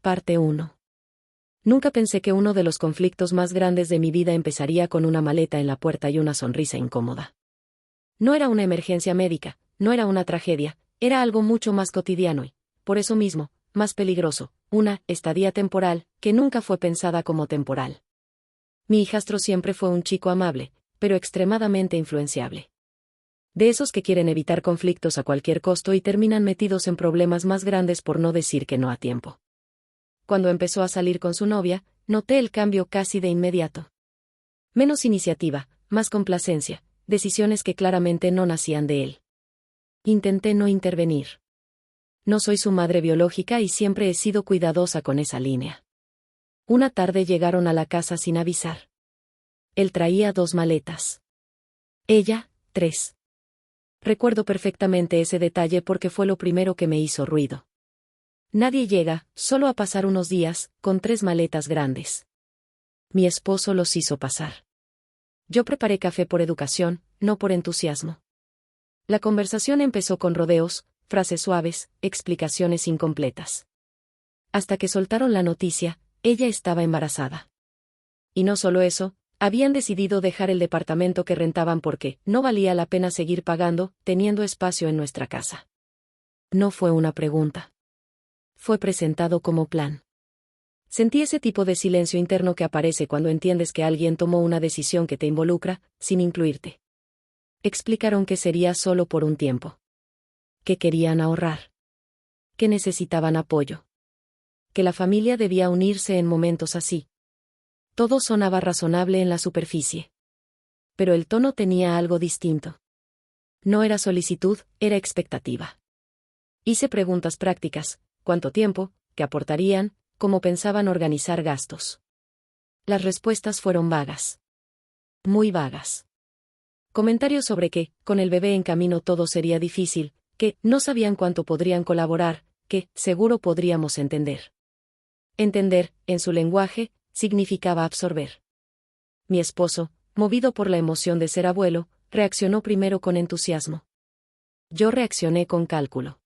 Parte 1. Nunca pensé que uno de los conflictos más grandes de mi vida empezaría con una maleta en la puerta y una sonrisa incómoda. No era una emergencia médica, no era una tragedia, era algo mucho más cotidiano y, por eso mismo, más peligroso, una estadía temporal que nunca fue pensada como temporal. Mi hijastro siempre fue un chico amable, pero extremadamente influenciable. De esos que quieren evitar conflictos a cualquier costo y terminan metidos en problemas más grandes por no decir que no a tiempo. Cuando empezó a salir con su novia, noté el cambio casi de inmediato. Menos iniciativa, más complacencia, decisiones que claramente no nacían de él. Intenté no intervenir. No soy su madre biológica y siempre he sido cuidadosa con esa línea. Una tarde llegaron a la casa sin avisar. Él traía 2 maletas. Ella, 3. Recuerdo perfectamente ese detalle porque fue lo primero que me hizo ruido. Nadie llega, solo a pasar unos días, con 3 maletas grandes. Mi esposo los hizo pasar. Yo preparé café por educación, no por entusiasmo. La conversación empezó con rodeos, frases suaves, explicaciones incompletas. Hasta que soltaron la noticia, ella estaba embarazada. Y no solo eso, habían decidido dejar el departamento que rentaban porque no valía la pena seguir pagando, teniendo espacio en nuestra casa. No fue una pregunta. Fue presentado como plan. Sentí ese tipo de silencio interno que aparece cuando entiendes que alguien tomó una decisión que te involucra, sin incluirte. Explicaron que sería solo por un tiempo. Que querían ahorrar. Que necesitaban apoyo. Que la familia debía unirse en momentos así. Todo sonaba razonable en la superficie. Pero el tono tenía algo distinto. No era solicitud, era expectativa. Hice preguntas prácticas. ¿Cuánto tiempo? ¿Qué aportarían? ¿Cómo pensaban organizar gastos? Las respuestas fueron vagas. Muy vagas. Comentarios sobre que, con el bebé en camino todo sería difícil, que no sabían cuánto podrían colaborar, que seguro podríamos entender. Entender, en su lenguaje, significaba absorber. Mi esposo, movido por la emoción de ser abuelo, reaccionó primero con entusiasmo. Yo reaccioné con cálculo.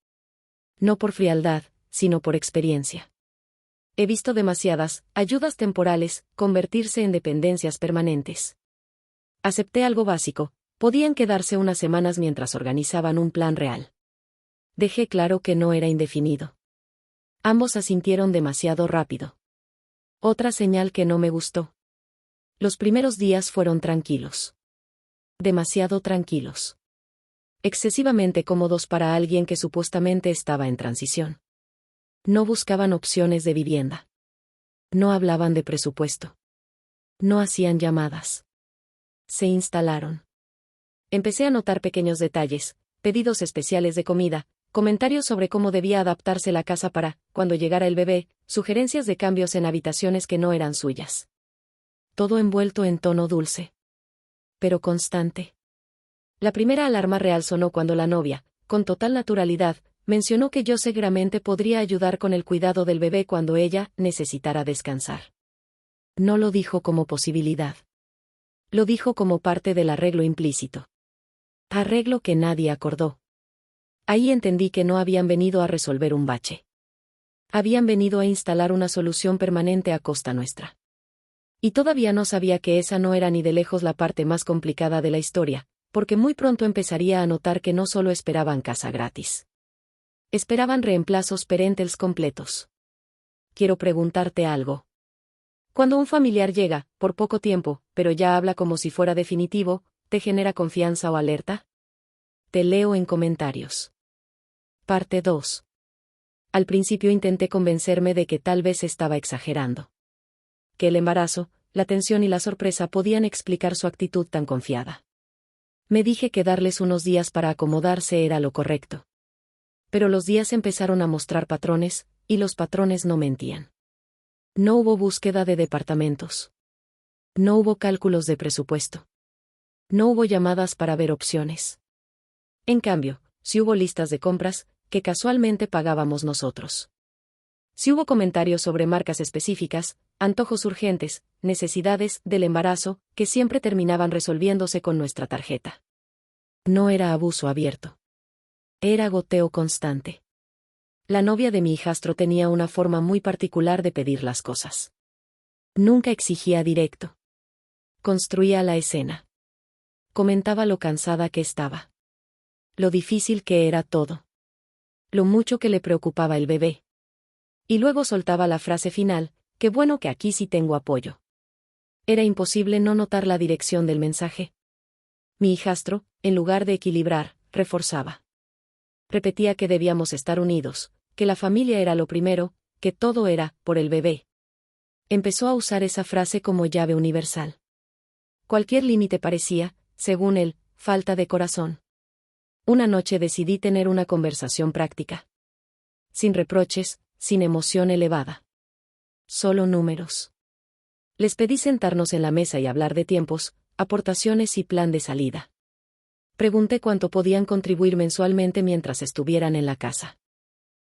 No por frialdad, sino por experiencia. He visto demasiadas ayudas temporales convertirse en dependencias permanentes. Acepté algo básico, podían quedarse unas semanas mientras organizaban un plan real. Dejé claro que no era indefinido. Ambos asintieron demasiado rápido. Otra señal que no me gustó. Los primeros días fueron tranquilos. Demasiado tranquilos. Excesivamente cómodos para alguien que supuestamente estaba en transición. No buscaban opciones de vivienda. No hablaban de presupuesto. No hacían llamadas. Se instalaron. Empecé a notar pequeños detalles, pedidos especiales de comida, comentarios sobre cómo debía adaptarse la casa para, cuando llegara el bebé, sugerencias de cambios en habitaciones que no eran suyas. Todo envuelto en tono dulce. Pero constante. La primera alarma real sonó cuando la novia, con total naturalidad, mencionó que yo seguramente podría ayudar con el cuidado del bebé cuando ella necesitara descansar. No lo dijo como posibilidad. Lo dijo como parte del arreglo implícito. Arreglo que nadie acordó. Ahí entendí que no habían venido a resolver un bache. Habían venido a instalar una solución permanente a costa nuestra. Y todavía no sabía que esa no era ni de lejos la parte más complicada de la historia, porque muy pronto empezaría a notar que no solo esperaban casa gratis. Esperaban reemplazos parentals completos. Quiero preguntarte algo. Cuando un familiar llega, por poco tiempo, pero ya habla como si fuera definitivo, ¿te genera confianza o alerta? Te leo en comentarios. Parte 2. Al principio intenté convencerme de que tal vez estaba exagerando. Que el embarazo, la tensión y la sorpresa podían explicar su actitud tan confiada. Me dije que darles unos días para acomodarse era lo correcto. Pero los días empezaron a mostrar patrones, y los patrones no mentían. No hubo búsqueda de departamentos. No hubo cálculos de presupuesto. No hubo llamadas para ver opciones. En cambio, sí hubo listas de compras, que casualmente pagábamos nosotros. Sí hubo comentarios sobre marcas específicas, antojos urgentes, necesidades del embarazo, que siempre terminaban resolviéndose con nuestra tarjeta. No era abuso abierto. Era goteo constante. La novia de mi hijastro tenía una forma muy particular de pedir las cosas. Nunca exigía directo. Construía la escena. Comentaba lo cansada que estaba. Lo difícil que era todo. Lo mucho que le preocupaba el bebé. Y luego soltaba la frase final: qué bueno que aquí sí tengo apoyo. Era imposible no notar la dirección del mensaje. Mi hijastro, en lugar de equilibrar, reforzaba. Repetía que debíamos estar unidos, que la familia era lo primero, que todo era por el bebé. Empezó a usar esa frase como llave universal. Cualquier límite parecía, según él, falta de corazón. Una noche decidí tener una conversación práctica. Sin reproches, sin emoción elevada. Solo números. Les pedí sentarnos en la mesa y hablar de tiempos, aportaciones y plan de salida. Pregunté cuánto podían contribuir mensualmente mientras estuvieran en la casa.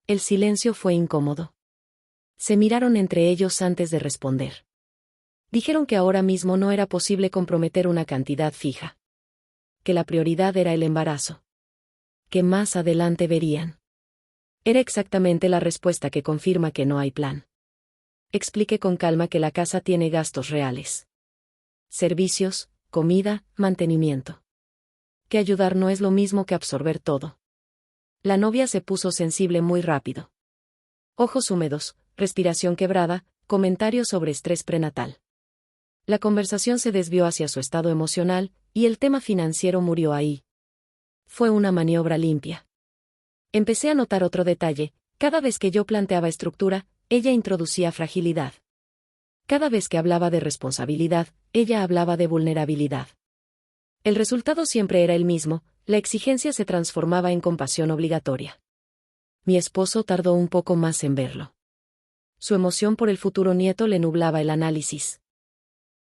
El silencio fue incómodo. Se miraron entre ellos antes de responder. Dijeron que ahora mismo no era posible comprometer una cantidad fija. Que la prioridad era el embarazo. Que más adelante verían. Era exactamente la respuesta que confirma que no hay plan. Expliqué con calma que la casa tiene gastos reales. Servicios, comida, mantenimiento. Que ayudar no es lo mismo que absorber todo. La novia se puso sensible muy rápido. Ojos húmedos, respiración quebrada, comentarios sobre estrés prenatal. La conversación se desvió hacia su estado emocional, y el tema financiero murió ahí. Fue una maniobra limpia. Empecé a notar otro detalle: cada vez que yo planteaba estructura, ella introducía fragilidad. Cada vez que hablaba de responsabilidad, ella hablaba de vulnerabilidad. El resultado siempre era el mismo: la exigencia se transformaba en compasión obligatoria. Mi esposo tardó un poco más en verlo. Su emoción por el futuro nieto le nublaba el análisis.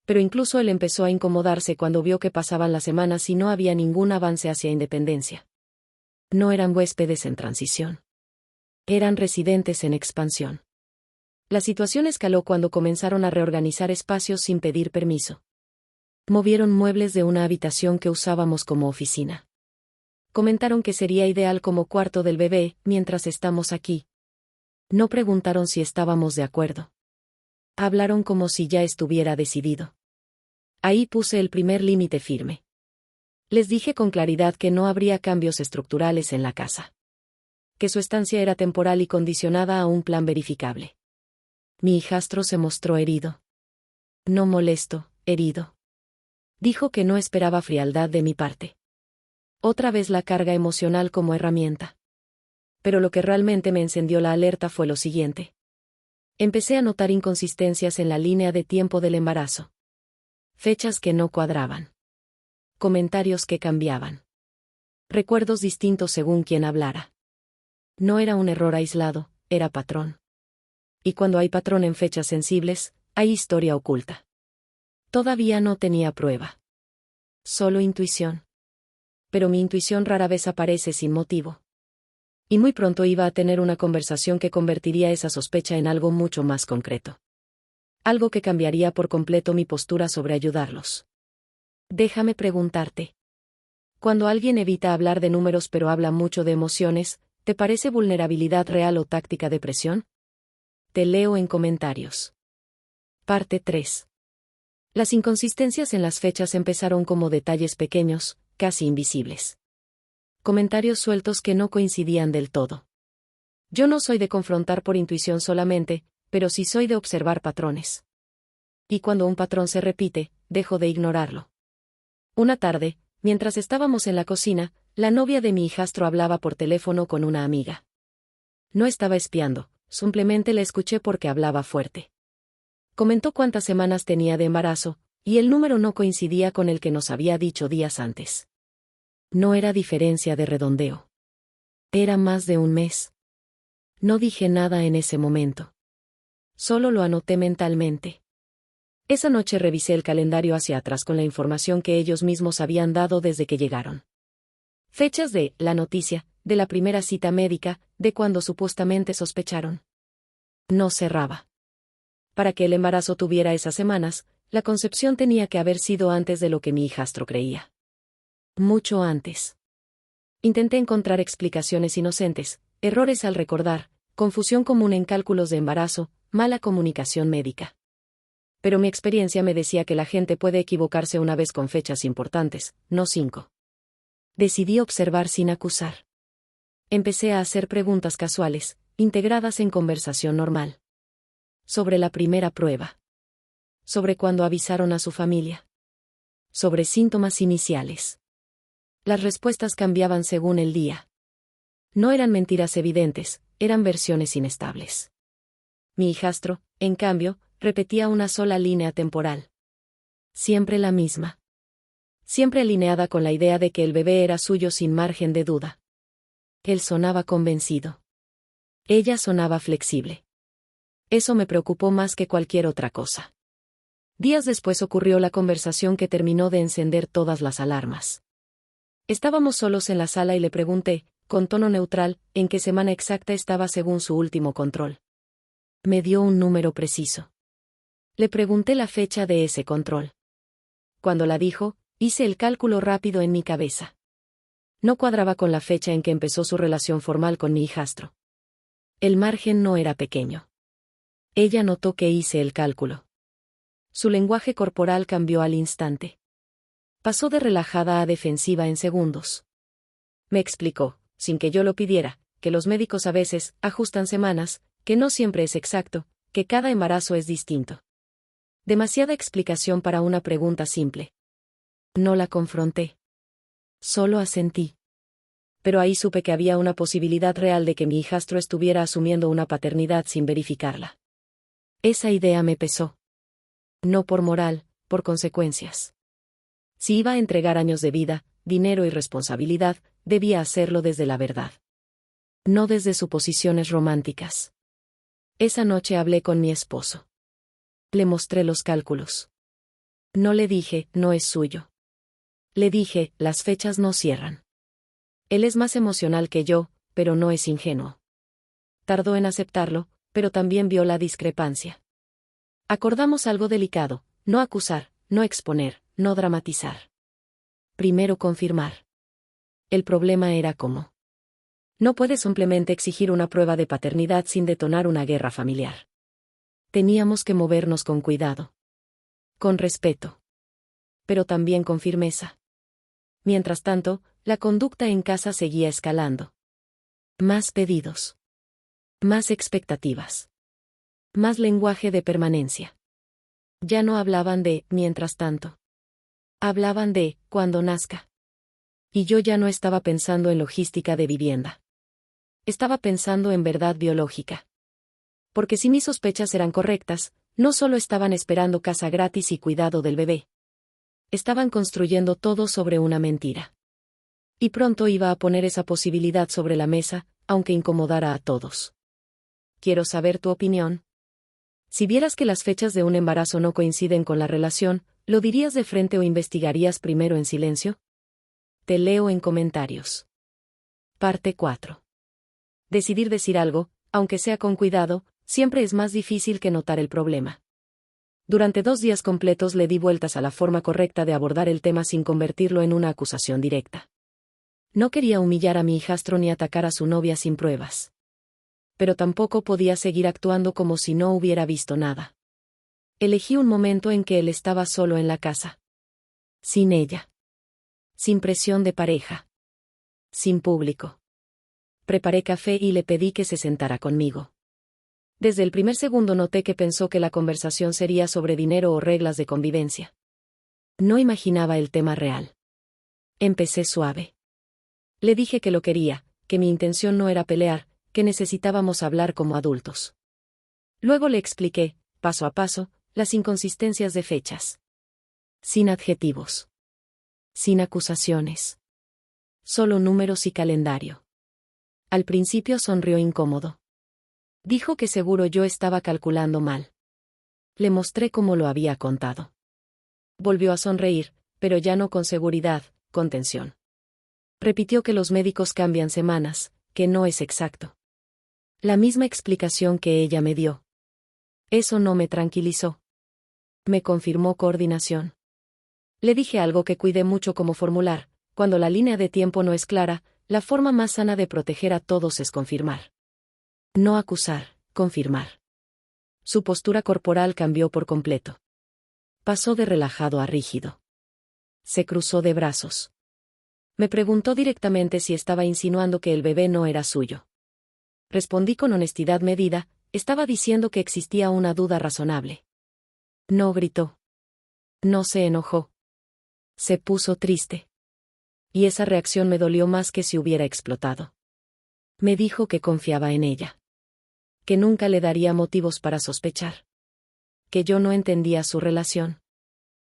Pero incluso él empezó a incomodarse cuando vio que pasaban las semanas y no había ningún avance hacia independencia. No eran huéspedes en transición. Eran residentes en expansión. La situación escaló cuando comenzaron a reorganizar espacios sin pedir permiso. Movieron muebles de una habitación que usábamos como oficina. Comentaron que sería ideal como cuarto del bebé mientras estamos aquí. No preguntaron si estábamos de acuerdo. Hablaron como si ya estuviera decidido. Ahí puse el primer límite firme. Les dije con claridad que no habría cambios estructurales en la casa. Que su estancia era temporal y condicionada a un plan verificable. Mi hijastro se mostró herido. No molesto, herido. Dijo que no esperaba frialdad de mi parte. Otra vez la carga emocional como herramienta. Pero lo que realmente me encendió la alerta fue lo siguiente. Empecé a notar inconsistencias en la línea de tiempo del embarazo. Fechas que no cuadraban. Comentarios que cambiaban. Recuerdos distintos según quien hablara. No era un error aislado, era patrón. Y cuando hay patrón en fechas sensibles, hay historia oculta. Todavía no tenía prueba. Solo intuición. Pero mi intuición rara vez aparece sin motivo. Y muy pronto iba a tener una conversación que convertiría esa sospecha en algo mucho más concreto. Algo que cambiaría por completo mi postura sobre ayudarlos. Déjame preguntarte. Cuando alguien evita hablar de números pero habla mucho de emociones, ¿te parece vulnerabilidad real o táctica de presión? Te leo en comentarios. Parte 3. Las inconsistencias en las fechas empezaron como detalles pequeños, casi invisibles. Comentarios sueltos que no coincidían del todo. Yo no soy de confrontar por intuición solamente, pero sí soy de observar patrones. Y cuando un patrón se repite, dejo de ignorarlo. Una tarde, mientras estábamos en la cocina, la novia de mi hijastro hablaba por teléfono con una amiga. No estaba espiando, simplemente la escuché porque hablaba fuerte. Comentó cuántas semanas tenía de embarazo, y el número no coincidía con el que nos había dicho días antes. No era diferencia de redondeo. Era más de un mes. No dije nada en ese momento. Solo lo anoté mentalmente. Esa noche revisé el calendario hacia atrás con la información que ellos mismos habían dado desde que llegaron. Fechas de la noticia, de la primera cita médica, de cuando supuestamente sospecharon. No cerraba. Para que el embarazo tuviera esas semanas, la concepción tenía que haber sido antes de lo que mi hijastro creía. Mucho antes. Intenté encontrar explicaciones inocentes, errores al recordar, confusión común en cálculos de embarazo, mala comunicación médica. Pero mi experiencia me decía que la gente puede equivocarse una vez con fechas importantes, no 5. Decidí observar sin acusar. Empecé a hacer preguntas casuales, integradas en conversación normal. Sobre la primera prueba. Sobre cuándo avisaron a su familia. Sobre síntomas iniciales. Las respuestas cambiaban según el día. No eran mentiras evidentes, eran versiones inestables. Mi hijastro, en cambio, repetía una sola línea temporal. Siempre la misma. Siempre alineada con la idea de que el bebé era suyo sin margen de duda. Él sonaba convencido. Ella sonaba flexible. Eso me preocupó más que cualquier otra cosa. Días después ocurrió la conversación que terminó de encender todas las alarmas. Estábamos solos en la sala y le pregunté, con tono neutral, en qué semana exacta estaba según su último control. Me dio un número preciso. Le pregunté la fecha de ese control. Cuando la dijo, hice el cálculo rápido en mi cabeza. No cuadraba con la fecha en que empezó su relación formal con mi hijastro. El margen no era pequeño. Ella notó que hice el cálculo. Su lenguaje corporal cambió al instante. Pasó de relajada a defensiva en segundos. Me explicó, sin que yo lo pidiera, que los médicos a veces ajustan semanas, que no siempre es exacto, que cada embarazo es distinto. Demasiada explicación para una pregunta simple. No la confronté. Solo asentí. Pero ahí supe que había una posibilidad real de que mi hijastro estuviera asumiendo una paternidad sin verificarla. Esa idea me pesó. No por moral, por consecuencias. Si iba a entregar años de vida, dinero y responsabilidad, debía hacerlo desde la verdad. No desde suposiciones románticas. Esa noche hablé con mi esposo. Le mostré los cálculos. No le dije, no es suyo. Le dije, las fechas no cierran. Él es más emocional que yo, pero no es ingenuo. Tardó en aceptarlo, pero también vio la discrepancia. Acordamos algo delicado, no acusar, no exponer, no dramatizar. Primero confirmar. El problema era cómo. No puedes simplemente exigir una prueba de paternidad sin detonar una guerra familiar. Teníamos que movernos con cuidado. Con respeto. Pero también con firmeza. Mientras tanto, la conducta en casa seguía escalando. Más pedidos. Más expectativas. Más lenguaje de permanencia. Ya no hablaban de, mientras tanto. Hablaban de, cuando nazca. Y yo ya no estaba pensando en logística de vivienda. Estaba pensando en verdad biológica. Porque si mis sospechas eran correctas, no solo estaban esperando casa gratis y cuidado del bebé. Estaban construyendo todo sobre una mentira. Y pronto iba a poner esa posibilidad sobre la mesa, aunque incomodara a todos. Quiero saber tu opinión. Si vieras que las fechas de un embarazo no coinciden con la relación, ¿lo dirías de frente o investigarías primero en silencio? Te leo en comentarios. Parte 4. Decidir decir algo, aunque sea con cuidado, siempre es más difícil que notar el problema. Durante 2 días completos le di vueltas a la forma correcta de abordar el tema sin convertirlo en una acusación directa. No quería humillar a mi hijastro ni atacar a su novia sin pruebas. Pero tampoco podía seguir actuando como si no hubiera visto nada. Elegí un momento en que él estaba solo en la casa. Sin ella. Sin presión de pareja. Sin público. Preparé café y le pedí que se sentara conmigo. Desde el primer segundo noté que pensó que la conversación sería sobre dinero o reglas de convivencia. No imaginaba el tema real. Empecé suave. Le dije que lo quería, que mi intención no era pelear, que necesitábamos hablar como adultos. Luego le expliqué, paso a paso, las inconsistencias de fechas. Sin adjetivos. Sin acusaciones. Solo números y calendario. Al principio sonrió incómodo. Dijo que seguro yo estaba calculando mal. Le mostré cómo lo había contado. Volvió a sonreír, pero ya no con seguridad, con tensión. Repitió que los médicos cambian semanas, que no es exacto. La misma explicación que ella me dio. Eso no me tranquilizó. Me confirmó coordinación. Le dije algo que cuidé mucho como formular: cuando la línea de tiempo no es clara, la forma más sana de proteger a todos es confirmar. No acusar, confirmar. Su postura corporal cambió por completo. Pasó de relajado a rígido. Se cruzó de brazos. Me preguntó directamente si estaba insinuando que el bebé no era suyo. Respondí con honestidad medida, estaba diciendo que existía una duda razonable. No gritó. No se enojó. Se puso triste. Y esa reacción me dolió más que si hubiera explotado. Me dijo que confiaba en ella. Que nunca le daría motivos para sospechar. Que yo no entendía su relación.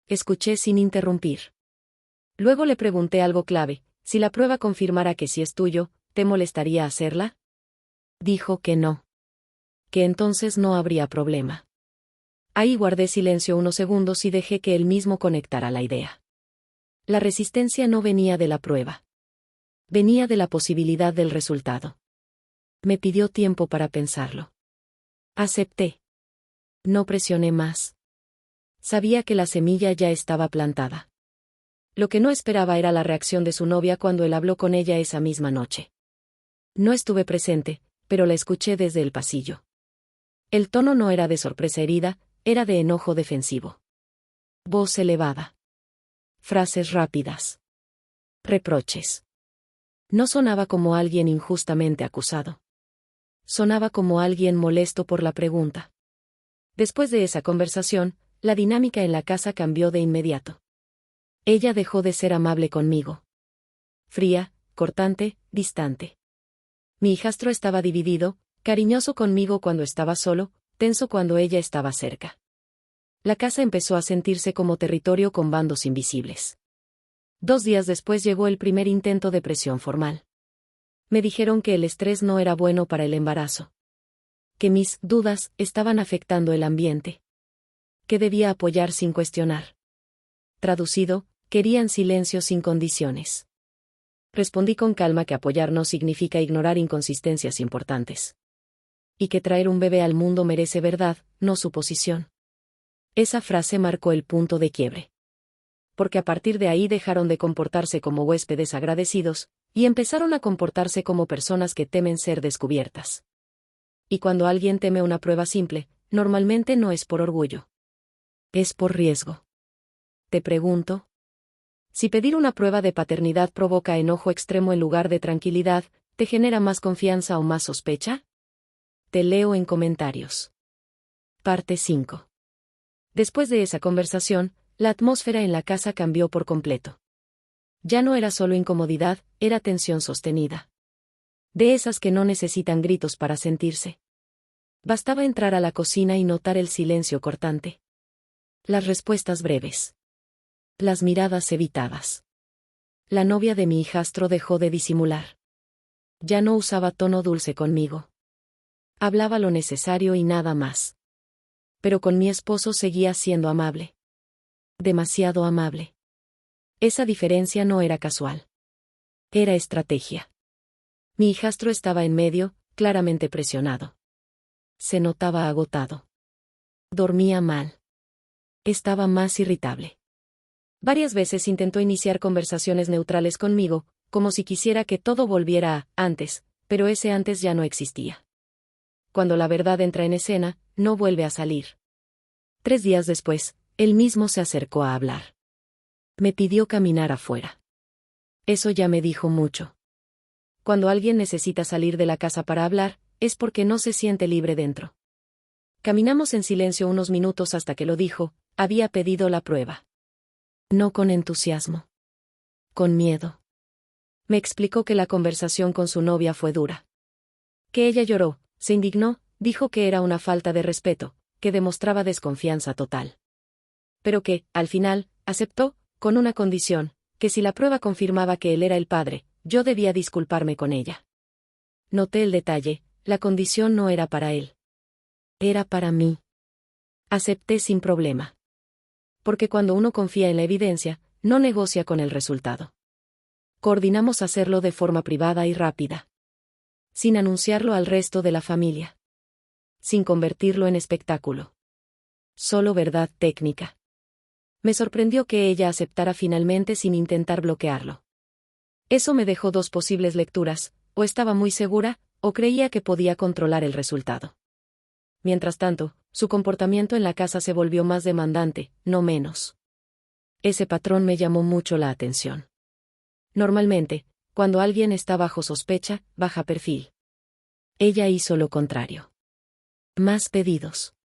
Escuché sin interrumpir. Luego le pregunté algo clave, si la prueba confirmara que sí es tuyo, ¿te molestaría hacerla? Dijo que no. Que entonces no habría problema. Ahí guardé silencio unos segundos y dejé que él mismo conectara la idea. La resistencia no venía de la prueba. Venía de la posibilidad del resultado. Me pidió tiempo para pensarlo. Acepté. No presioné más. Sabía que la semilla ya estaba plantada. Lo que no esperaba era la reacción de su novia cuando él habló con ella esa misma noche. No estuve presente, pero la escuché desde el pasillo. El tono no era de sorpresa herida, era de enojo defensivo. Voz elevada. Frases rápidas. Reproches. No sonaba como alguien injustamente acusado. Sonaba como alguien molesto por la pregunta. Después de esa conversación, la dinámica en la casa cambió de inmediato. Ella dejó de ser amable conmigo. Fría, cortante, distante. Mi hijastro estaba dividido, cariñoso conmigo cuando estaba solo, tenso cuando ella estaba cerca. La casa empezó a sentirse como territorio con bandos invisibles. 2 días después llegó el primer intento de presión formal. Me dijeron que el estrés no era bueno para el embarazo. Que mis dudas estaban afectando el ambiente. Que debía apoyar sin cuestionar. Traducido, querían silencio sin condiciones. Respondí con calma que apoyar no significa ignorar inconsistencias importantes. Y que traer un bebé al mundo merece verdad, no suposición. Esa frase marcó el punto de quiebre. Porque a partir de ahí dejaron de comportarse como huéspedes agradecidos, y empezaron a comportarse como personas que temen ser descubiertas. Y cuando alguien teme una prueba simple, normalmente no es por orgullo. Es por riesgo. Te pregunto. Si pedir una prueba de paternidad provoca enojo extremo en lugar de tranquilidad, ¿te genera más confianza o más sospecha? Te leo en comentarios. Parte 5. Después de esa conversación, la atmósfera en la casa cambió por completo. Ya no era solo incomodidad, era tensión sostenida. De esas que no necesitan gritos para sentirse. Bastaba entrar a la cocina y notar el silencio cortante. Las respuestas breves. Las miradas evitadas. La novia de mi hijastro dejó de disimular. Ya no usaba tono dulce conmigo. Hablaba lo necesario y nada más. Pero con mi esposo seguía siendo amable. Demasiado amable. Esa diferencia no era casual. Era estrategia. Mi hijastro estaba en medio, claramente presionado. Se notaba agotado. Dormía mal. Estaba más irritable. Varias veces intentó iniciar conversaciones neutrales conmigo, como si quisiera que todo volviera a antes, pero ese antes ya no existía. Cuando la verdad entra en escena, no vuelve a salir. 3 días después, él mismo se acercó a hablar. Me pidió caminar afuera. Eso ya me dijo mucho. Cuando alguien necesita salir de la casa para hablar, es porque no se siente libre dentro. Caminamos en silencio unos minutos hasta que lo dijo, había pedido la prueba. No con entusiasmo. Con miedo. Me explicó que la conversación con su novia fue dura. Que ella lloró, se indignó, dijo que era una falta de respeto, que demostraba desconfianza total. Pero que, al final, aceptó, con una condición, que si la prueba confirmaba que él era el padre, yo debía disculparme con ella. Noté el detalle, la condición no era para él. Era para mí. Acepté sin problema. Porque cuando uno confía en la evidencia, no negocia con el resultado. Coordinamos hacerlo de forma privada y rápida. Sin anunciarlo al resto de la familia. Sin convertirlo en espectáculo. Solo verdad técnica. Me sorprendió que ella aceptara finalmente sin intentar bloquearlo. Eso me dejó 2 posibles lecturas, o estaba muy segura, o creía que podía controlar el resultado. Mientras tanto, su comportamiento en la casa se volvió más demandante, no menos. Ese patrón me llamó mucho la atención. Normalmente, cuando alguien está bajo sospecha, baja perfil. Ella hizo lo contrario. Más pedidos.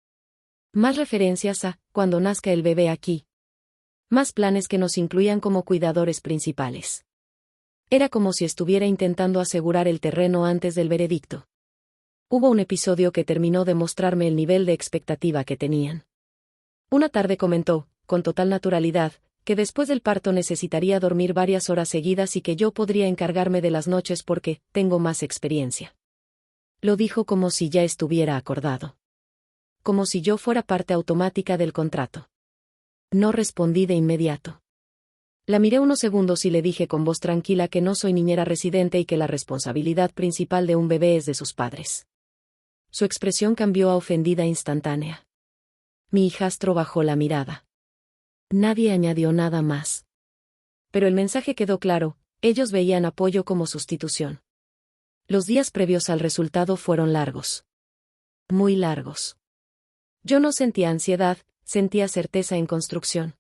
Más referencias a cuando nazca el bebé aquí. Más planes que nos incluían como cuidadores principales. Era como si estuviera intentando asegurar el terreno antes del veredicto. Hubo un episodio que terminó de mostrarme el nivel de expectativa que tenían. Una tarde comentó, con total naturalidad, que después del parto necesitaría dormir varias horas seguidas y que yo podría encargarme de las noches porque tengo más experiencia. Lo dijo como si ya estuviera acordado. Como si yo fuera parte automática del contrato. No respondí de inmediato. La miré unos segundos y le dije con voz tranquila que no soy niñera residente y que la responsabilidad principal de un bebé es de sus padres. Su expresión cambió a ofendida instantánea. Mi hijastro bajó la mirada. Nadie añadió nada más. Pero el mensaje quedó claro, ellos veían apoyo como sustitución. Los días previos al resultado fueron largos. Muy largos. Yo no sentía ansiedad, sentía certeza en construcción.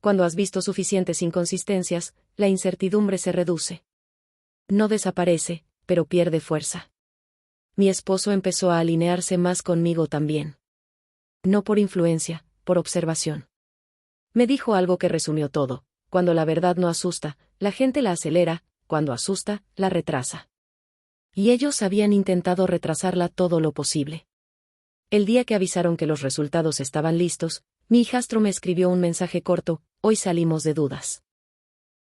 Cuando has visto suficientes inconsistencias, la incertidumbre se reduce. No desaparece, pero pierde fuerza. Mi esposo empezó a alinearse más conmigo también. No por influencia, por observación. Me dijo algo que resumió todo: cuando la verdad no asusta, la gente la acelera, cuando asusta, la retrasa. Y ellos habían intentado retrasarla todo lo posible. El día que avisaron que los resultados estaban listos, mi hijastro me escribió un mensaje corto: hoy salimos de dudas.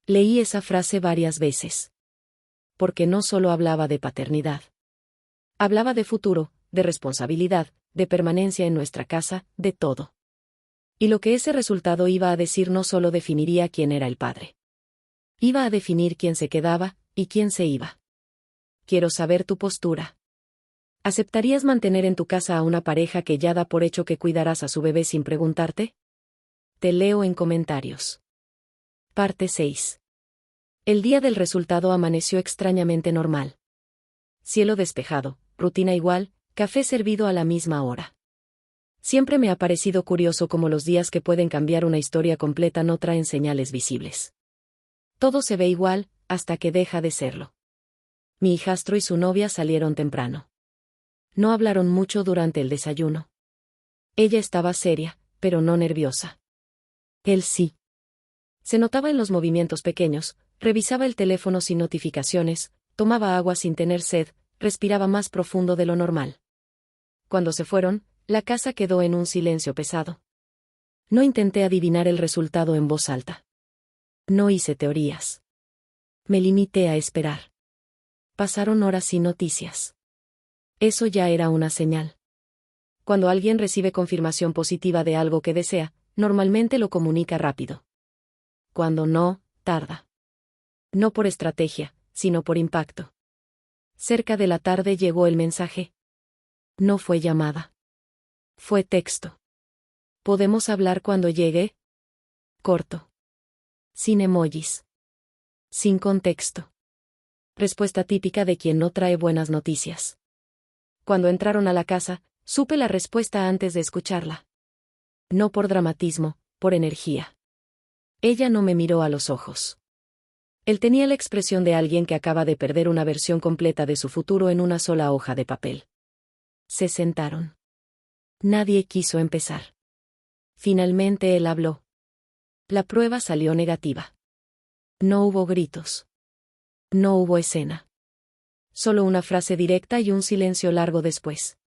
Leí esa frase varias veces. Porque no solo hablaba de paternidad. Hablaba de futuro, de responsabilidad, de permanencia en nuestra casa, de todo. Y lo que ese resultado iba a decir no solo definiría quién era el padre. Iba a definir quién se quedaba, y quién se iba. Quiero saber tu postura. ¿Aceptarías mantener en tu casa a una pareja que ya da por hecho que cuidarás a su bebé sin preguntarte? Te leo en comentarios. Parte 6. El día del resultado amaneció extrañamente normal. Cielo despejado, rutina igual, café servido a la misma hora. Siempre me ha parecido curioso cómo los días que pueden cambiar una historia completa no traen señales visibles. Todo se ve igual, hasta que deja de serlo. Mi hijastro y su novia salieron temprano. No hablaron mucho durante el desayuno. Ella estaba seria, pero no nerviosa. Él sí. Se notaba en los movimientos pequeños, revisaba el teléfono sin notificaciones, tomaba agua sin tener sed, respiraba más profundo de lo normal. Cuando se fueron, la casa quedó en un silencio pesado. No intenté adivinar el resultado en voz alta. No hice teorías. Me limité a esperar. Pasaron horas sin noticias. Eso ya era una señal. Cuando alguien recibe confirmación positiva de algo que desea, normalmente lo comunica rápido. Cuando no, tarda. No por estrategia, sino por impacto. Cerca de la tarde llegó el mensaje. No fue llamada. Fue texto. ¿Podemos hablar cuando llegue? Corto. Sin emojis. Sin contexto. Respuesta típica de quien no trae buenas noticias. Cuando entraron a la casa, supe la respuesta antes de escucharla. No por dramatismo, por energía. Ella no me miró a los ojos. Él tenía la expresión de alguien que acaba de perder una versión completa de su futuro en una sola hoja de papel. Se sentaron. Nadie quiso empezar. Finalmente él habló. La prueba salió negativa. No hubo gritos. No hubo escena. Solo una frase directa y un silencio largo después.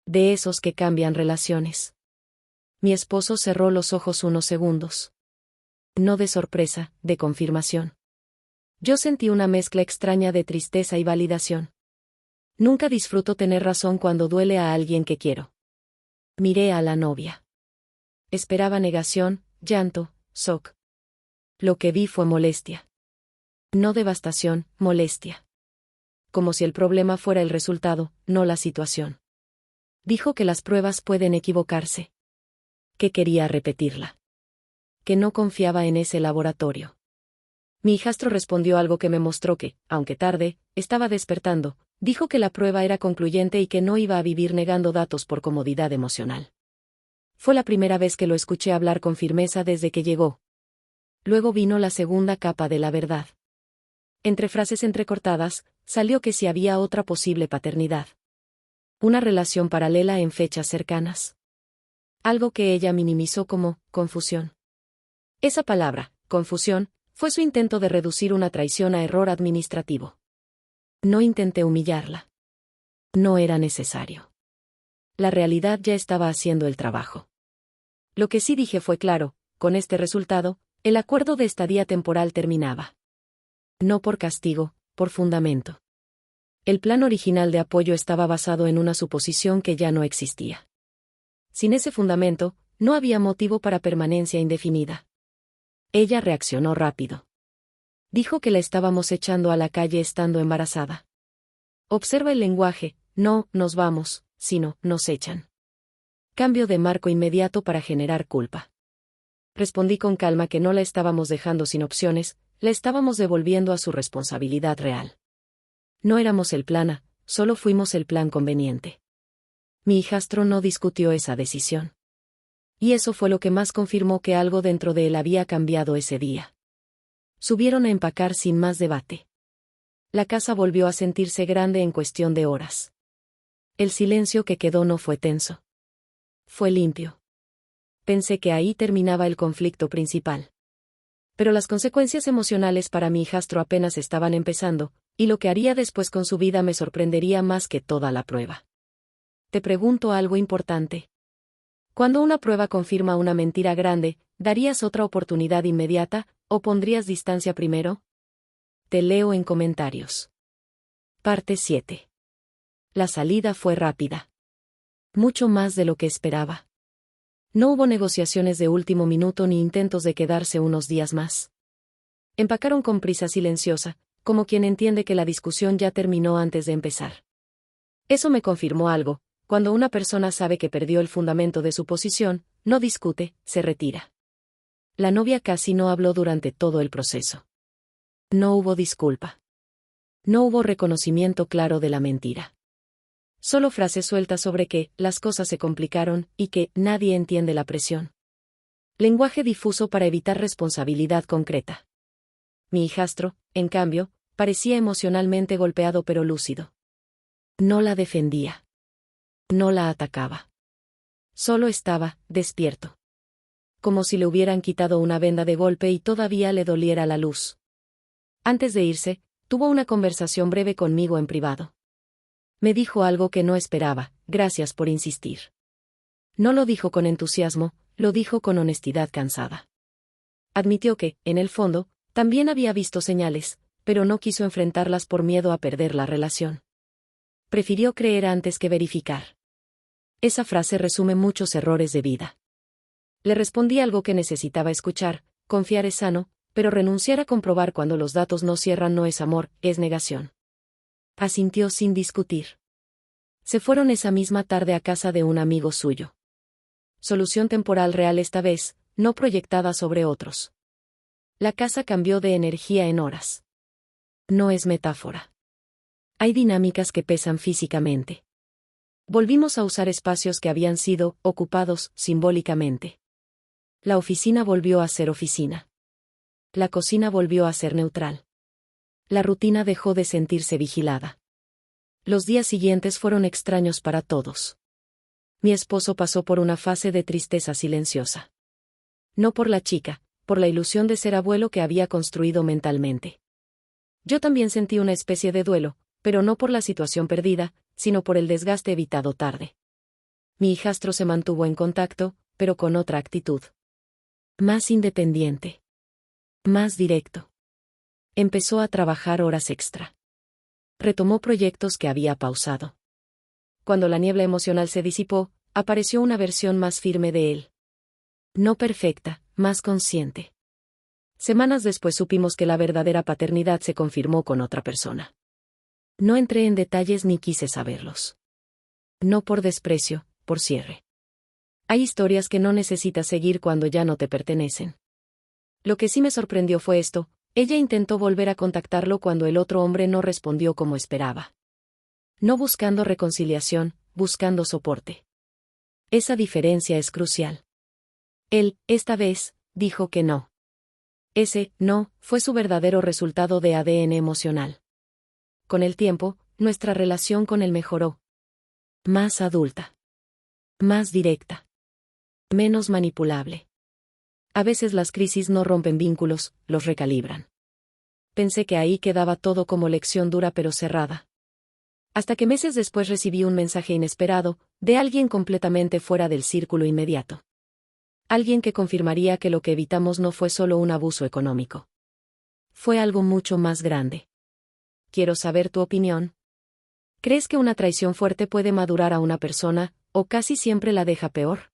De esos que cambian relaciones. Mi esposo cerró los ojos unos segundos. No de sorpresa, de confirmación. Yo sentí una mezcla extraña de tristeza y validación. Nunca disfruto tener razón cuando duele a alguien que quiero. Miré a la novia. Esperaba negación, llanto, shock. Lo que vi fue molestia. No devastación, molestia. Como si el problema fuera el resultado, no la situación. Dijo que las pruebas pueden equivocarse. Que quería repetirla. Que no confiaba en ese laboratorio. Mi hijastro respondió algo que me mostró que, aunque tarde, estaba despertando, Dijo que la prueba era concluyente y que no iba a vivir negando datos por comodidad emocional. Fue la primera vez que lo escuché hablar con firmeza desde que llegó. Luego vino la segunda capa de la verdad. Entre frases entrecortadas, salió que sí había otra posible paternidad. Una relación paralela en fechas cercanas. Algo que ella minimizó como confusión. Esa palabra, confusión, fue su intento de reducir una traición a error administrativo. No intenté humillarla. No era necesario. La realidad ya estaba haciendo el trabajo. Lo que sí dije fue claro: con este resultado, el acuerdo de estadía temporal terminaba. No por castigo, por fundamento. El plan original de apoyo estaba basado en una suposición que ya no existía. Sin ese fundamento, no había motivo para permanencia indefinida. Ella reaccionó rápido. Dijo que la estábamos echando a la calle estando embarazada. Observa el lenguaje: no nos vamos, sino nos echan. Cambio de marco inmediato para generar culpa. Respondí con calma que no la estábamos dejando sin opciones, la estábamos devolviendo a su responsabilidad real. No éramos el plan A, solo fuimos el plan conveniente. Mi hijastro no discutió esa decisión. Y eso fue lo que más confirmó que algo dentro de él había cambiado ese día. Subieron a empacar sin más debate. La casa volvió a sentirse grande en cuestión de horas. El silencio que quedó no fue tenso. Fue limpio. Pensé que ahí terminaba el conflicto principal. Pero las consecuencias emocionales para mi hijastro apenas estaban empezando, y lo que haría después con su vida me sorprendería más que toda la prueba. Te pregunto algo importante. Cuando una prueba confirma una mentira grande, ¿darías otra oportunidad inmediata, o pondrías distancia primero? Te leo en comentarios. Parte 7. La salida fue rápida. Mucho más de lo que esperaba. No hubo negociaciones de último minuto ni intentos de quedarse unos días más. Empacaron con prisa silenciosa, como quien entiende que la discusión ya terminó antes de empezar. Eso me confirmó algo: cuando una persona sabe que perdió el fundamento de su posición, no discute, se retira. La novia casi no habló durante todo el proceso. No hubo disculpa. No hubo reconocimiento claro de la mentira. Solo frases sueltas sobre que las cosas se complicaron y que nadie entiende la presión. Lenguaje difuso para evitar responsabilidad concreta. Mi hijastro, en cambio, parecía emocionalmente golpeado pero lúcido. No la defendía. No la atacaba. Solo estaba despierto. Como si le hubieran quitado una venda de golpe y todavía le doliera la luz. Antes de irse, tuvo una conversación breve conmigo en privado. Me dijo algo que no esperaba: gracias por insistir. No lo dijo con entusiasmo, lo dijo con honestidad cansada. Admitió que, en el fondo, también había visto señales, pero no quiso enfrentarlas por miedo a perder la relación. Prefirió creer antes que verificar. Esa frase resume muchos errores de vida. Le respondí algo que necesitaba escuchar: confiar es sano, pero renunciar a comprobar cuando los datos no cierran no es amor, es negación. Asintió sin discutir. Se fueron esa misma tarde a casa de un amigo suyo. Solución temporal real esta vez, no proyectada sobre otros. La casa cambió de energía en horas. No es metáfora. Hay dinámicas que pesan físicamente. Volvimos a usar espacios que habían sido ocupados simbólicamente. La oficina volvió a ser oficina. La cocina volvió a ser neutral. La rutina dejó de sentirse vigilada. Los días siguientes fueron extraños para todos. Mi esposo pasó por una fase de tristeza silenciosa. No por la chica, por la ilusión de ser abuelo que había construido mentalmente. Yo también sentí una especie de duelo, pero no por la situación perdida, sino por el desgaste evitado tarde. Mi hijastro se mantuvo en contacto, pero con otra actitud. Más independiente. Más directo. Empezó a trabajar horas extra. Retomó proyectos que había pausado. Cuando la niebla emocional se disipó, apareció una versión más firme de él. No perfecta, más consciente. Semanas después supimos que la verdadera paternidad se confirmó con otra persona. No entré en detalles ni quise saberlos. No por desprecio, por cierre. Hay historias que no necesitas seguir cuando ya no te pertenecen. Lo que sí me sorprendió fue esto: ella intentó volver a contactarlo cuando el otro hombre no respondió como esperaba. No buscando reconciliación, buscando soporte. Esa diferencia es crucial. Él, esta vez, dijo que no. Ese no fue su verdadero resultado de ADN emocional. Con el tiempo, nuestra relación con él mejoró. Más adulta. Más directa. Menos manipulable. A veces las crisis no rompen vínculos, los recalibran. Pensé que ahí quedaba todo como lección dura pero cerrada. Hasta que meses después recibí un mensaje inesperado, de alguien completamente fuera del círculo inmediato. Alguien que confirmaría que lo que evitamos no fue solo un abuso económico. Fue algo mucho más grande. Quiero saber tu opinión. ¿Crees que una traición fuerte puede madurar a una persona, o casi siempre la deja peor?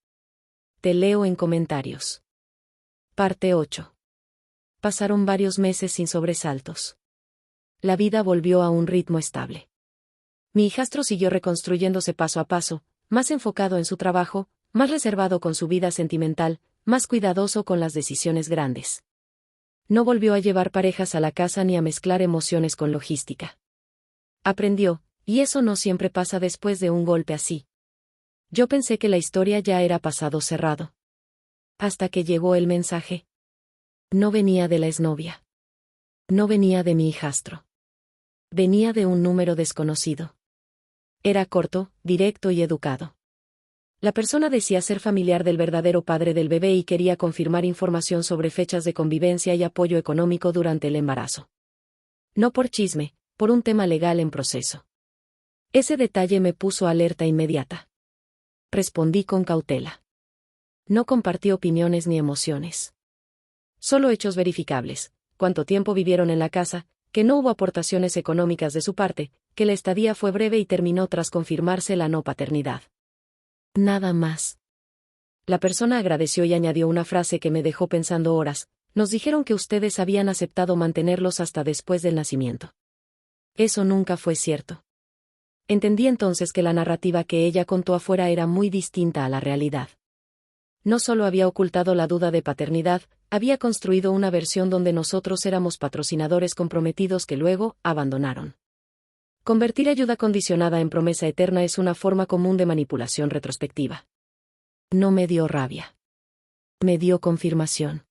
Te leo en comentarios. Parte 8. Pasaron varios meses sin sobresaltos. La vida volvió a un ritmo estable. Mi hijastro siguió reconstruyéndose paso a paso, más enfocado en su trabajo, más reservado con su vida sentimental, más cuidadoso con las decisiones grandes. No volvió a llevar parejas a la casa ni a mezclar emociones con logística. Aprendió, y eso no siempre pasa después de un golpe así. Yo pensé que la historia ya era pasado cerrado. Hasta que llegó el mensaje. No venía de la exnovia. No venía de mi hijastro. Venía de un número desconocido. Era corto, directo y educado. La persona decía ser familiar del verdadero padre del bebé y quería confirmar información sobre fechas de convivencia y apoyo económico durante el embarazo. No por chisme, por un tema legal en proceso. Ese detalle me puso alerta inmediata. Respondí con cautela. No compartí opiniones ni emociones. Solo hechos verificables: cuánto tiempo vivieron en la casa, que no hubo aportaciones económicas de su parte, que la estadía fue breve y terminó tras confirmarse la no paternidad. Nada más. La persona agradeció y añadió una frase que me dejó pensando horas: nos dijeron que ustedes habían aceptado mantenerlos hasta después del nacimiento. Eso nunca fue cierto. Entendí entonces que la narrativa que ella contó afuera era muy distinta a la realidad. No solo había ocultado la duda de paternidad, había construido una versión donde nosotros éramos patrocinadores comprometidos que luego abandonaron. Convertir ayuda condicionada en promesa eterna es una forma común de manipulación retrospectiva. No me dio rabia. Me dio confirmación.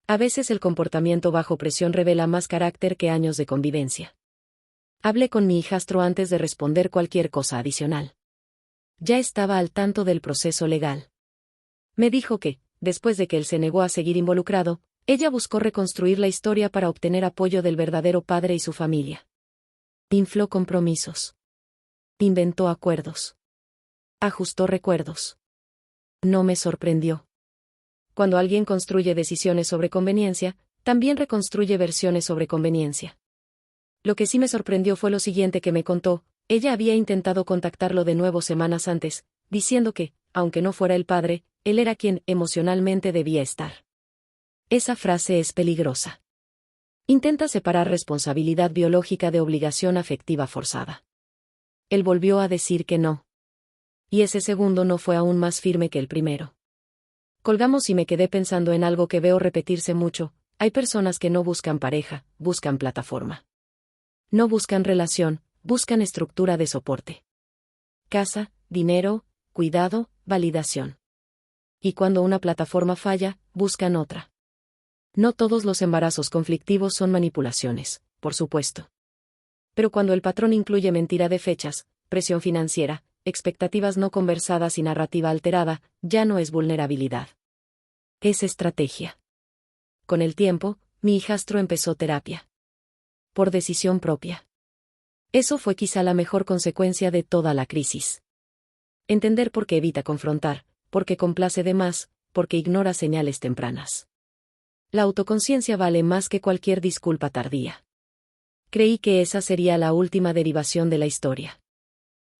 A veces el comportamiento bajo presión revela más carácter que años de convivencia. Hablé con mi hijastro antes de responder cualquier cosa adicional. Ya estaba al tanto del proceso legal. Me dijo que, después de que él se negó a seguir involucrado, ella buscó reconstruir la historia para obtener apoyo del verdadero padre y su familia. Infló compromisos. Inventó acuerdos. Ajustó recuerdos. No me sorprendió. Cuando alguien construye decisiones sobre conveniencia, también reconstruye versiones sobre conveniencia. Lo que sí me sorprendió fue lo siguiente que me contó: ella había intentado contactarlo de nuevo semanas antes, diciendo que, aunque no fuera el padre, él era quien emocionalmente debía estar. Esa frase es peligrosa. Intenta separar responsabilidad biológica de obligación afectiva forzada. Él volvió a decir que no. Y ese segundo no fue aún más firme que el primero. Colgamos y me quedé pensando en algo que veo repetirse mucho: hay personas que no buscan pareja, buscan plataforma. No buscan relación, buscan estructura de soporte. Casa, dinero, cuidado, validación. Y cuando una plataforma falla, buscan otra. No todos los embarazos conflictivos son manipulaciones, por supuesto. Pero cuando el patrón incluye mentira de fechas, presión financiera, expectativas no conversadas y narrativa alterada, ya no es vulnerabilidad. Es estrategia. Con el tiempo, mi hijastro empezó terapia. Por decisión propia. Eso fue quizá la mejor consecuencia de toda la crisis. Entender por qué evita confrontar, porque complace de más, porque ignora señales tempranas. La autoconciencia vale más que cualquier disculpa tardía. Creí que esa sería la última derivación de la historia.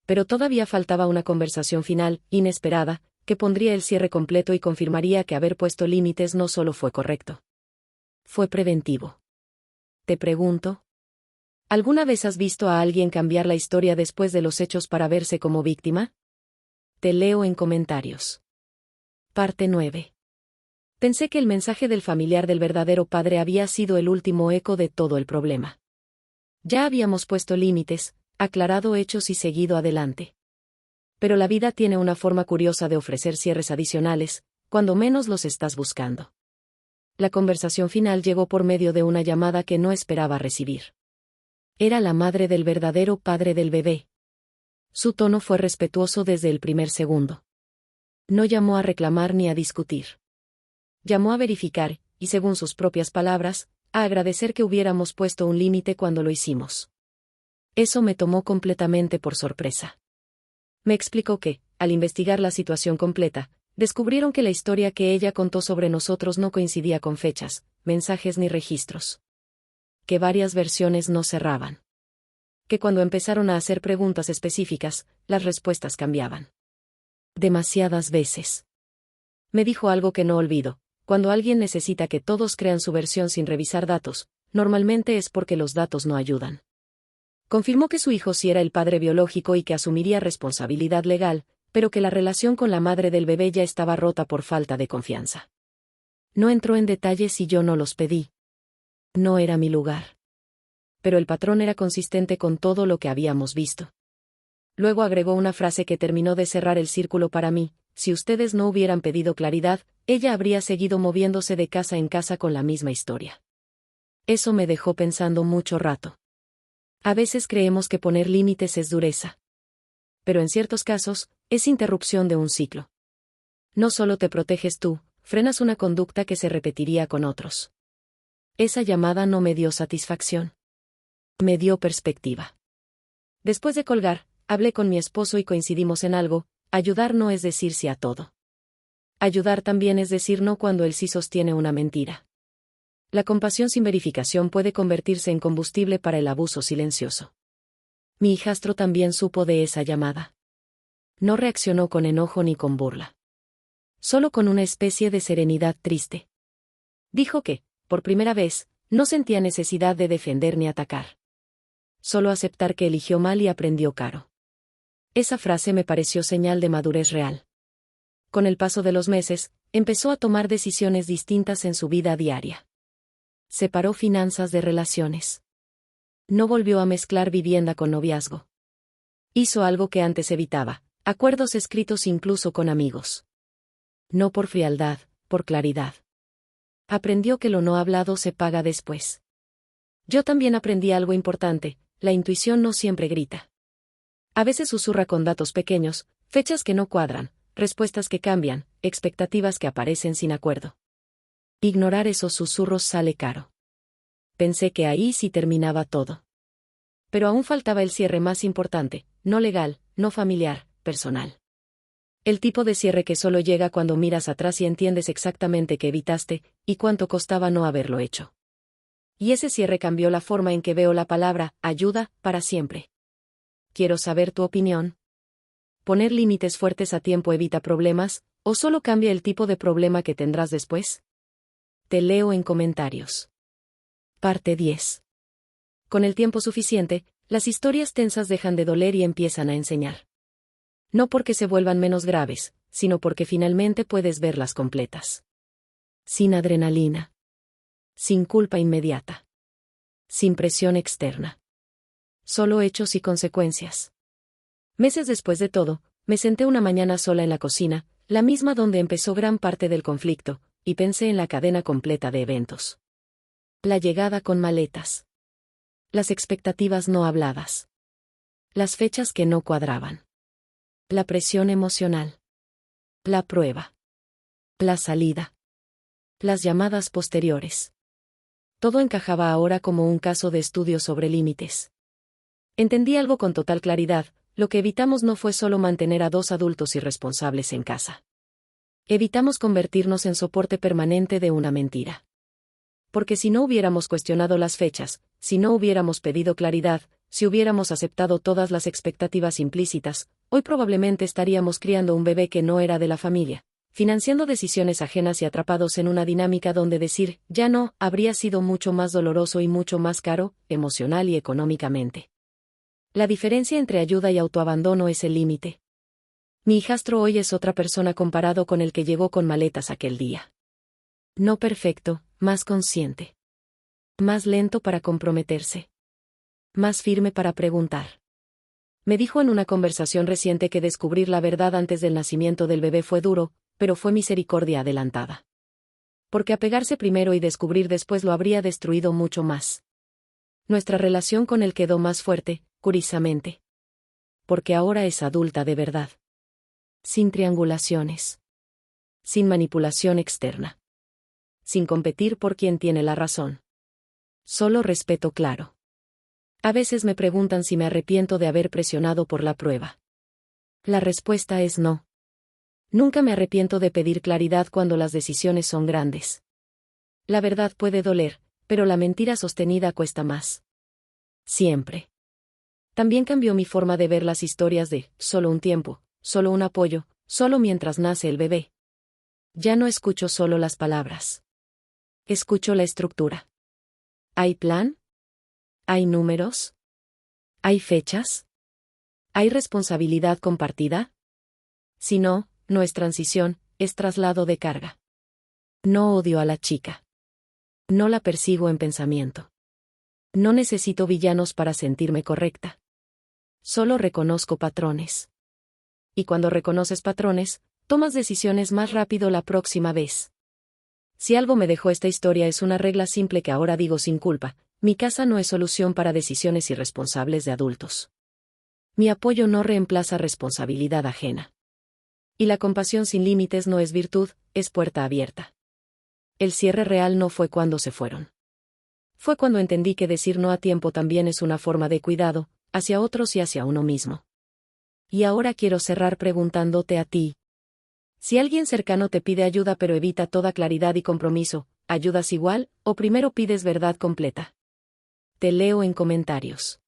Pero todavía faltaba una conversación final, inesperada, que pondría el cierre completo y confirmaría que haber puesto límites no solo fue correcto. Fue preventivo. Te pregunto, ¿alguna vez has visto a alguien cambiar la historia después de los hechos para verse como víctima? Te leo en comentarios. Parte 9. Pensé que el mensaje del familiar del verdadero padre había sido el último eco de todo el problema. Ya habíamos puesto límites, aclarado hechos y seguido adelante. Pero la vida tiene una forma curiosa de ofrecer cierres adicionales, cuando menos los estás buscando. La conversación final llegó por medio de una llamada que no esperaba recibir. Era la madre del verdadero padre del bebé. Su tono fue respetuoso desde el primer segundo. No llamó a reclamar ni a discutir. Llamó a verificar, y según sus propias palabras, a agradecer que hubiéramos puesto un límite cuando lo hicimos. Eso me tomó completamente por sorpresa. Me explicó que, al investigar la situación completa, descubrieron que la historia que ella contó sobre nosotros no coincidía con fechas, mensajes ni registros. Que varias versiones no cerraban. Que cuando empezaron a hacer preguntas específicas, las respuestas cambiaban. Demasiadas veces. Me dijo algo que no olvido: cuando alguien necesita que todos crean su versión sin revisar datos, normalmente es porque los datos no ayudan. Confirmó que su hijo sí era el padre biológico y que asumiría responsabilidad legal, pero que la relación con la madre del bebé ya estaba rota por falta de confianza. No entró en detalles y yo no los pedí. No era mi lugar. Pero el patrón era consistente con todo lo que habíamos visto. Luego agregó una frase que terminó de cerrar el círculo para mí: si ustedes no hubieran pedido claridad, ella habría seguido moviéndose de casa en casa con la misma historia. Eso me dejó pensando mucho rato. A veces creemos que poner límites es dureza. Pero en ciertos casos, es interrupción de un ciclo. No solo te proteges tú, frenas una conducta que se repetiría con otros. Esa llamada no me dio satisfacción. Me dio perspectiva. Después de colgar, hablé con mi esposo y coincidimos en algo: ayudar no es decir sí a todo. Ayudar también es decir no cuando el sí sostiene una mentira. La compasión sin verificación puede convertirse en combustible para el abuso silencioso. Mi hijastro también supo de esa llamada. No reaccionó con enojo ni con burla. Solo con una especie de serenidad triste. Dijo que, por primera vez, no sentía necesidad de defender ni atacar. Solo aceptar que eligió mal y aprendió caro. Esa frase me pareció señal de madurez real. Con el paso de los meses, empezó a tomar decisiones distintas en su vida diaria. Separó finanzas de relaciones. No volvió a mezclar vivienda con noviazgo. Hizo algo que antes evitaba: acuerdos escritos incluso con amigos. No por frialdad, por claridad. Aprendió que lo no hablado se paga después. Yo también aprendí algo importante: la intuición no siempre grita. A veces susurra con datos pequeños, fechas que no cuadran, respuestas que cambian, expectativas que aparecen sin acuerdo. Ignorar esos susurros sale caro. Pensé que ahí sí terminaba todo. Pero aún faltaba el cierre más importante: no legal, no familiar, personal. El tipo de cierre que solo llega cuando miras atrás y entiendes exactamente qué evitaste, y cuánto costaba no haberlo hecho. Y ese cierre cambió la forma en que veo la palabra ayuda para siempre. Quiero saber tu opinión. ¿Poner límites fuertes a tiempo evita problemas, o solo cambia el tipo de problema que tendrás después? Te leo en comentarios. Parte 10. Con el tiempo suficiente, las historias tensas dejan de doler y empiezan a enseñar. No porque se vuelvan menos graves, sino porque finalmente puedes verlas completas. Sin adrenalina. Sin culpa inmediata. Sin presión externa. Solo hechos y consecuencias. Meses después de todo, me senté una mañana sola en la cocina, la misma donde empezó gran parte del conflicto, y pensé en la cadena completa de eventos. La llegada con maletas. Las expectativas no habladas. Las fechas que no cuadraban. La presión emocional. La prueba. La salida. Las llamadas posteriores. Todo encajaba ahora como un caso de estudio sobre límites. Entendí algo con total claridad: lo que evitamos no fue solo mantener a dos adultos irresponsables en casa. Evitamos convertirnos en soporte permanente de una mentira. Porque si no hubiéramos cuestionado las fechas, si no hubiéramos pedido claridad, si hubiéramos aceptado todas las expectativas implícitas, hoy probablemente estaríamos criando un bebé que no era de la familia, financiando decisiones ajenas y atrapados en una dinámica donde decir ya no habría sido mucho más doloroso y mucho más caro, emocional y económicamente. La diferencia entre ayuda y autoabandono es el límite. Mi hijastro hoy es otra persona comparado con el que llegó con maletas aquel día. No perfecto, más consciente. Más lento para comprometerse. Más firme para preguntar. Me dijo en una conversación reciente que descubrir la verdad antes del nacimiento del bebé fue duro, pero fue misericordia adelantada. Porque apegarse primero y descubrir después lo habría destruido mucho más. Nuestra relación con él quedó más fuerte, curiosamente. Porque ahora es adulta de verdad. Sin triangulaciones. Sin manipulación externa. Sin competir por quien tiene la razón. Solo respeto claro. A veces me preguntan si me arrepiento de haber presionado por la prueba. La respuesta es no. Nunca me arrepiento de pedir claridad cuando las decisiones son grandes. La verdad puede doler, pero la mentira sostenida cuesta más. Siempre. También cambió mi forma de ver las historias de solo un tiempo, solo un apoyo, solo mientras nace el bebé. Ya no escucho solo las palabras. Escucho la estructura. ¿Hay plan? ¿Hay números? ¿Hay fechas? ¿Hay responsabilidad compartida? Si no, no es transición, es traslado de carga. No odio a la chica. No la persigo en pensamiento. No necesito villanos para sentirme correcta. Solo reconozco patrones. Y cuando reconoces patrones, tomas decisiones más rápido la próxima vez. Si algo me dejó esta historia es una regla simple que ahora digo sin culpa: mi casa no es solución para decisiones irresponsables de adultos. Mi apoyo no reemplaza responsabilidad ajena. Y la compasión sin límites no es virtud, es puerta abierta. El cierre real no fue cuando se fueron. Fue cuando entendí que decir no a tiempo también es una forma de cuidado, hacia otros y hacia uno mismo. Y ahora quiero cerrar preguntándote a ti. Si alguien cercano te pide ayuda pero evita toda claridad y compromiso, ¿ayudas igual, o primero pides verdad completa? Te leo en comentarios.